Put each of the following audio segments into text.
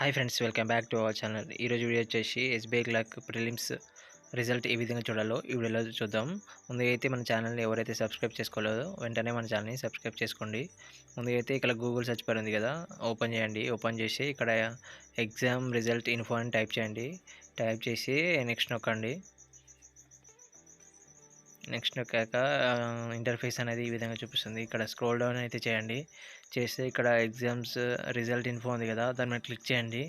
Hi friends, welcome back to our channel. ఈరోజు video వచ్చేసి SBI clerk prelims result ఏ విధంగా చూడాలో ఈ వీడియోలో చూద్దాం. ముందుగా అయితే మన ఛానల్ని ఎవరైతే సబ్స్క్రైబ్ చేసుకోలేదో వెంటనే మన ఛానల్ని సబ్స్క్రైబ్ చేసుకోండి. ముందుగా అయితే ఇక్కడ గూగుల్ సెర్చ్ బార్ ఉంది కదా, ఓపెన్ చేయండి. ఓపెన్ చేసి ఇక్కడ ఎగ్జామ్ రిజల్ట్ ఇన్ఫో అని టైప్ చేయండి. టైప్ చేసి నెక్స్ట్ నొక్కండి. నెక్స్ట్ నొక్కాక ఇంటర్ఫేస్ అనేది ఈ విధంగా చూపిస్తుంది. ఇక్కడ స్క్రోల్ డౌన్ అయితే చేయండి. చేస్తే ఇక్కడ ఎగ్జామ్స్ రిజల్ట్ ఇన్ఫో ఉంది కదా, దాని మీద క్లిక్ చేయండి.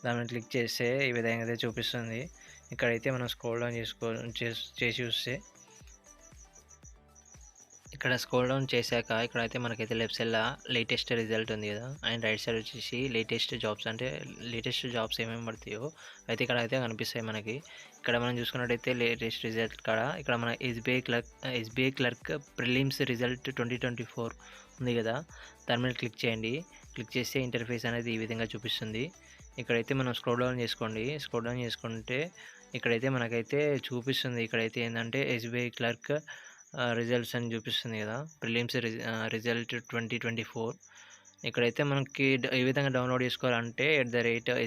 దాని మీద క్లిక్ చేస్తే ఈ విధంగా అయితే చూపిస్తుంది. ఇక్కడైతే మనం స్క్రోల్ డౌన్ చేసి చూస్తే ఇక్కడ స్క్రోల్ డౌన్ చేశాక ఇక్కడైతే మనకైతే లెఫ్ట్ సైడ్లో లేటెస్ట్ రిజల్ట్ ఉంది కదా, అండ్ రైట్ సైడ్ వచ్చేసి లేటెస్ట్ జాబ్స్, అంటే లేటెస్ట్ జాబ్స్ ఏమేమి పడతాయో అయితే ఇక్కడ అయితే కనిపిస్తాయి మనకి. ఇక్కడ మనం చూసుకున్నట్టయితే లేటెస్ట్ రిజల్ట్ ఇక్కడ మన ఎస్బీఐ క్లర్క్ ప్రిలిమ్స్ రిజల్ట్ 2024 ఉంది కదా, దాని మీద క్లిక్ చేయండి. క్లిక్ చేస్తే ఇంటర్ఫేస్ అనేది ఈ విధంగా చూపిస్తుంది. ఇక్కడైతే మనం స్క్రోల్ డౌన్ చేసుకోండి. స్క్రోల్ డౌన్ చేసుకుంటే ఇక్కడైతే మనకైతే చూపిస్తుంది. ఇక్కడైతే ఏంటంటే ఎస్బీఐ క్లర్క్ రిజల్ట్స్ అని చూపిస్తుంది కదా, ప్రిలిమ్స్ రిజల్ట్ 2024. ఇక్కడైతే మనకి ఏ విధంగా డౌన్లోడ్ చేసుకోవాలంటే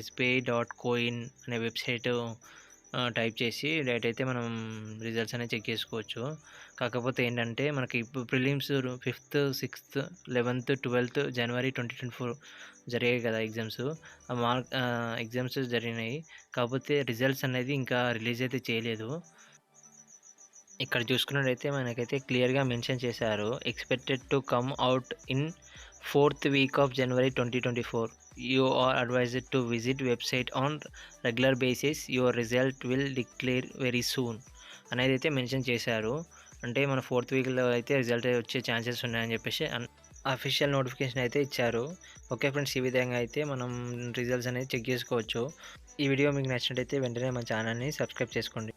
@sbi.coin అనే వెబ్సైట్ టైప్ చేసి డైరెక్ట్ అయితే మనం రిజల్ట్స్ అనేది చెక్ చేసుకోవచ్చు. కాకపోతే ఏంటంటే మనకి ఇప్పుడు prelims 5th, 6th, 11th, 12th జనవరి 2024 జరిగాయి కదా ఎగ్జామ్స్. ఎగ్జామ్స్ జరిగినాయి, కాకపోతే రిజల్ట్స్ అనేది ఇంకా రిలీజ్ అయితే చేయలేదు. ఇక్కడ చూసుకున్నట్టయితే మనకైతే క్లియర్గా మెన్షన్ చేశారు, expected to come out in 4th week of January 2024. You are advised to visit website on regular basis. Your result will declare very soon అనేది అయితే మెన్షన్ చేశారు. అంటే మన 4th weekలో అయితే రిజల్ట్ వచ్చే ఛాన్సెస్ ఉన్నాయని చెప్పేసి అఫీషియల్ నోటిఫికేషన్ అయితే ఇచ్చారు. ఓకే ఫ్రెండ్స్, ఈ విధంగా అయితే మనం రిజల్ట్స్ అనేది చెక్ చేసుకోవచ్చు. ఈ వీడియో మీకు నచ్చినట్టయితే వెంటనే మన ఛానల్ని సబ్స్క్రైబ్ చేసుకోండి.